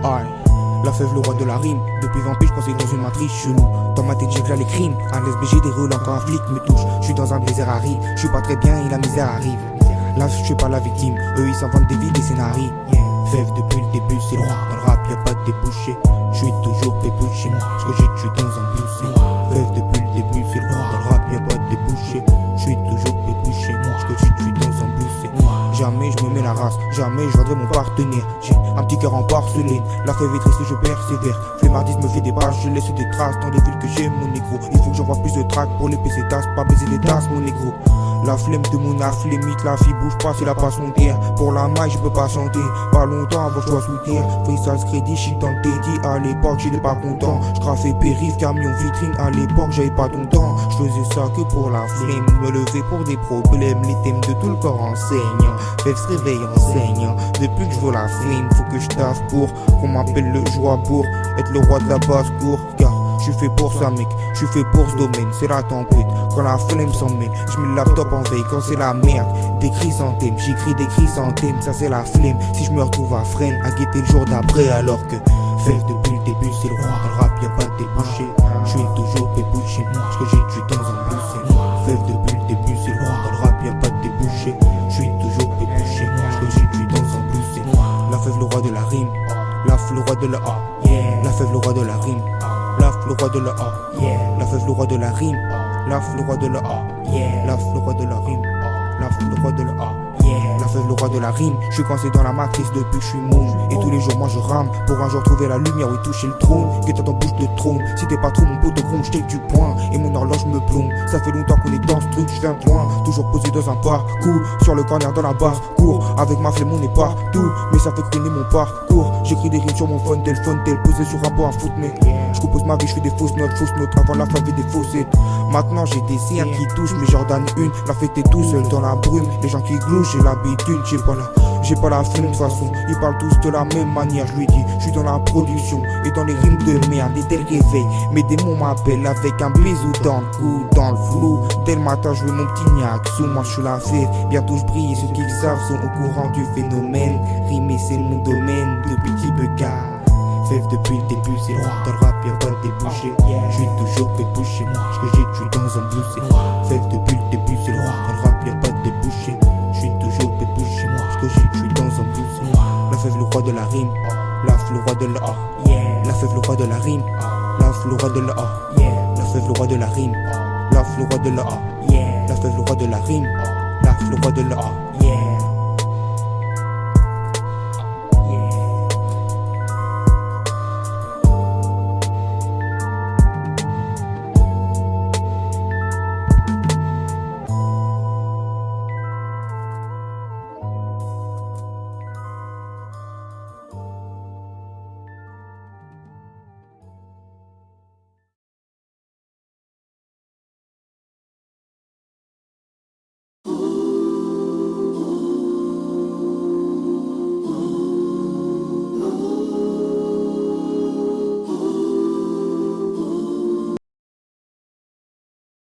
Aïe. La fève, le roi de la rime. Depuis 20 piges, je pensais dans une matrice chelou. Dans ma tête, j'éclate les crimes. Un SBG déroule quand un flic me touche. Je suis dans un désert aride. Je suis pas très bien et la misère arrive. Là, je suis pas la victime. Eux, ils s'inventent des vies, des scénarios. Fève depuis le début, c'est loin. Dans le rap, y'a pas de débouché. Je suis toujours pépouché. Ce que j'ai tué dans un boussé. Fève depuis le début, c'est loin. Dans le rap, y'a pas de débouché. Je suis toujours pépouché. Ce que j'ai tué dans un boussé. Jamais je me mets la race, jamais je vendrai mon partenaire. J'ai un petit cœur en porcelaine, la fève est triste et je persévère. Flemmardise me fait des pages, je laisse des traces dans les villes que j'ai mon négro. Il faut que j'envoie plus de tracks pour les PC tasses, pas baiser les tasses mon négro. La flemme de mon afflémite, la fille bouge pas, c'est la passion d'air. Pour la maille, je peux pas chanter, pas longtemps avant que je sois sous terre. Freestyle crédit, shit dans le dédit, à l'époque j'étais pas content. Je graffais périph, camion, vitrine, à l'époque j'avais pas ton temps. Je faisais ça que pour la flemme, me lever pour des problèmes. Les thèmes de tout le corps enseignant, fève se réveille enseignant. Depuis que je veux la fame, faut que je taffe pour qu'on m'appelle le joie pour être le roi de la basse-cour. Car je suis fait pour ça mec, je suis fait pour ce domaine, c'est la tempête. Quand la flemme s'en mêle, je mets le laptop en veille quand c'est la merde. Des chrysanthèmes, j'écris des chrysanthèmes, ça c'est la flemme. Si je me retrouve à Fresnes, à guetter le jour d'après alors que fève depuis le début c'est le roi. Dans le rap y'a pas de débouché, je suis toujours pépouché. Ce que j'ai tué dans un boussé. Fève depuis le début c'est le roi. Dans le rap y'a pas de débouché, je suis toujours pépouché. Ce que j'ai tué dans un boussé. La fève le roi de la rime, la fève le roi de la A. La fève le roi de la rime, la fève le roi de la A. La fève le roi de la rime, la fève le roi de la A. La fève le roi de la rime, la fève le roi de la A. La fève le roi de la rime, je suis coincé dans la matrice depuis que je suis môme. Et tous les jours moi je rame pour un jour trouver la lumière, oui toucher le trône. Que t'as ton bouche de trône, si t'es pas trop mon pote gros, je du poing. Et mon horloge me plombe, ça fait longtemps qu'on est dans ce truc, je viens de loin. Toujours posé dans un parcours, sur le corner dans la basse cour. Avec ma flemme on est partout, mais ça fait traîner mon parcours. J'écris des rimes sur mon phone, tel posé sur un pot à foot, mais je compose ma vie, je fais des fausses notes. Avant la fève et des faussettes. Maintenant j'ai des CM qui touchent, mais Jordan une, la fête est tout seul dans la brume. Les gens qui glouchent, j'ai l'habitude, j'ai pas la flemme de toute façon. Ils parlent tous de la même manière, je lui dis, je suis dans la production et dans les rimes de merde. Et dès le réveil, mes démons m'appellent avec un bisou dans le cou, dans le flou. Dès le matin, je veux mon petit niaque sous moi, je suis la fève. Bientôt je brille, et ceux qui le savent sont au courant du phénomène. Rimer c'est mon domaine, depuis petit beucard. Fève depuis le début, c'est loin. Dans le rap y'a pas de débouché, je suis toujours pépouché. Ce que j'ai tué dans un boussé. Fève depuis le début, c'est loin. Dans le rap y'a pas de débouché, je suis toujours pépouché. Ce que j'ai tué dans un boussé. La fève le roi de la rime, la fève le roi de la A. La fève le roi de la rime, la fève le roi de la A. La fève le roi de la rime, la fève le roi de la A. La fève le roi de la rime, la fève le roi de la A.